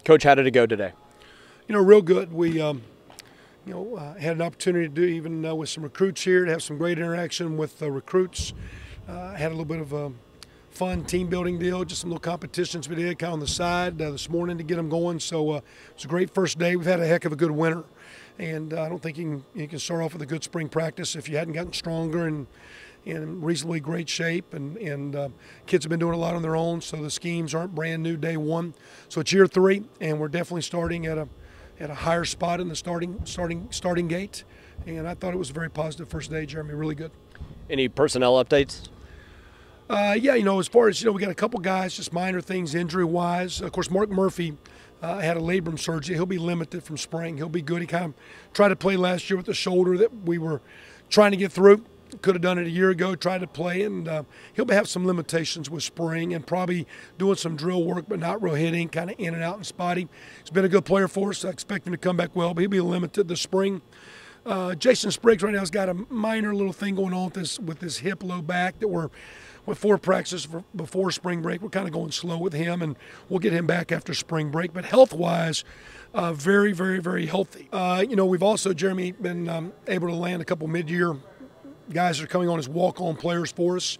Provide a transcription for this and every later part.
Coach, how did it go today? Real good. We, had an opportunity to do even with some recruits here to have some great interaction with recruits. Had a little bit of a fun team building deal, just some little competitions we did kind of on the side this morning to get them going. So it was a great first day. We've had a heck of a good winter, and I don't think you can start off with a good spring practice if you hadn't gotten stronger and in reasonably great shape, and kids have been doing a lot on their own, so the schemes aren't brand new day one. So it's year 3, and we're definitely starting at a higher spot in the starting gate, and I thought it was a very positive first day, Jeremy. Really good. Any personnel updates? Yeah, as far as we got a couple guys, just minor things injury-wise. Of course, Mark Murphy had a labrum surgery. He'll be limited from spring. He'll be good. He kind of tried to play last year with the shoulder that we were trying to get through. Could have done it a year ago, tried to play, and he'll have some limitations with spring and probably doing some drill work, but not real hitting, kind of in and out and spotty. He's been a good player for us. I expect him to come back well, but he'll be limited this spring. Jason Spriggs right now has got a minor little thing going on with this hip low back that we're with 4 practices before spring break. We're kind of going slow with him, and we'll get him back after spring break. But health-wise, very, very, very healthy. We've also, Jeremy, been able to land a couple mid-year guys that are coming on as walk-on players for us,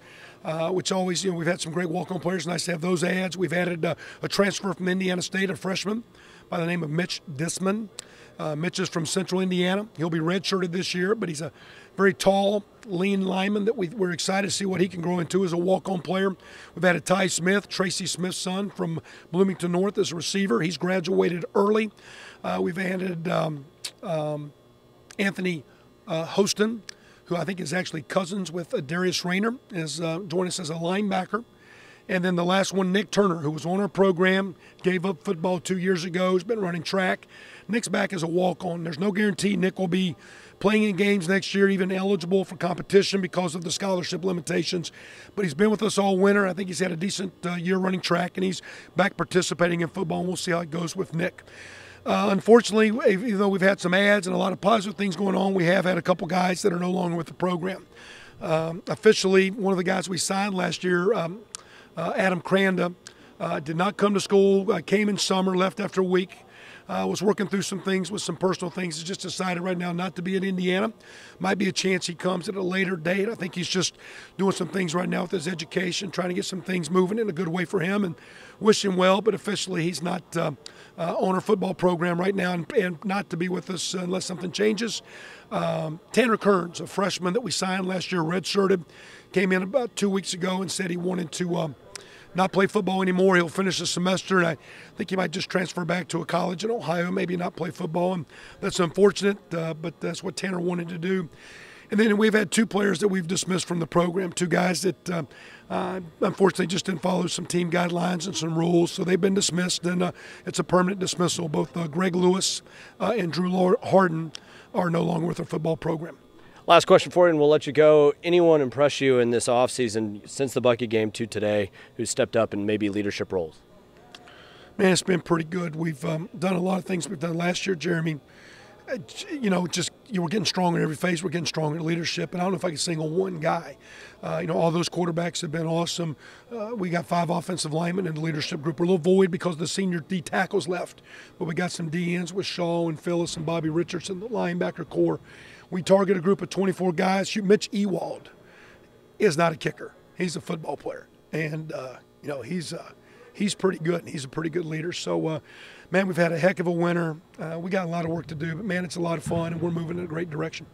which always, we've had some great walk-on players. Nice to have those ads. We've added a transfer from Indiana State, a freshman by the name of Mitch Disman. Mitch is from Central Indiana. He'll be redshirted this year, but he's a very tall, lean lineman that we're excited to see what he can grow into as a walk-on player. We've added Ty Smith, Tracy Smith's son from Bloomington North, as a receiver. He's graduated early. We've added Anthony Hostin, who I think is actually cousins with Darius Rayner, is joining us as a linebacker. And then the last one, Nick Turner, who was on our program, gave up football 2 years ago, has been running track. Nick's back as a walk-on. There's no guarantee Nick will be playing in games next year, even eligible for competition because of the scholarship limitations. But he's been with us all winter. I think he's had a decent year running track, and he's back participating in football, and we'll see how it goes with Nick. Unfortunately, even though we've had some ads and a lot of positive things going on, we have had a couple guys that are no longer with the program. Officially, one of the guys we signed last year, Adam Cranda, did not come to school, came in summer, left after a week. Was working through some things with some personal things. He's just decided right now not to be at Indiana. Might be a chance he comes at a later date. I think he's just doing some things right now with his education, trying to get some things moving in a good way for him, and wish him well. But officially, he's not on our football program right now, and not to be with us unless something changes. Tanner Kearns, a freshman that we signed last year, redshirted, came in about 2 weeks ago and said he wanted to not play football anymore. He'll finish the semester, and I think he might just transfer back to a college in Ohio, maybe not play football, and that's unfortunate, but that's what Tanner wanted to do. And then we've had 2 players that we've dismissed from the program, 2 guys that unfortunately just didn't follow some team guidelines and some rules, so they've been dismissed, and it's a permanent dismissal. Both Greg Lewis and Drew Harden are no longer with our football program. Last question for you, and we'll let you go. Anyone impress you in this offseason since the Bucky game to today who stepped up in maybe leadership roles? Man, it's been pretty good. We've done a lot of things we've done last year, Jeremy. We're getting stronger in every phase. We're getting stronger in leadership, and I don't know if I can single one guy. All those quarterbacks have been awesome. We got 5 offensive linemen in the leadership group. We're a little void because the senior D tackles left, but we got some D ends with Shaw and Phyllis and Bobby Richardson, the linebacker core. We target a group of 24 guys. Mitch Ewald is not a kicker. He's a football player, and he's pretty good, and he's a pretty good leader. So, man, we've had a heck of a winter. We got a lot of work to do, but, man, it's a lot of fun, and we're moving in a great direction.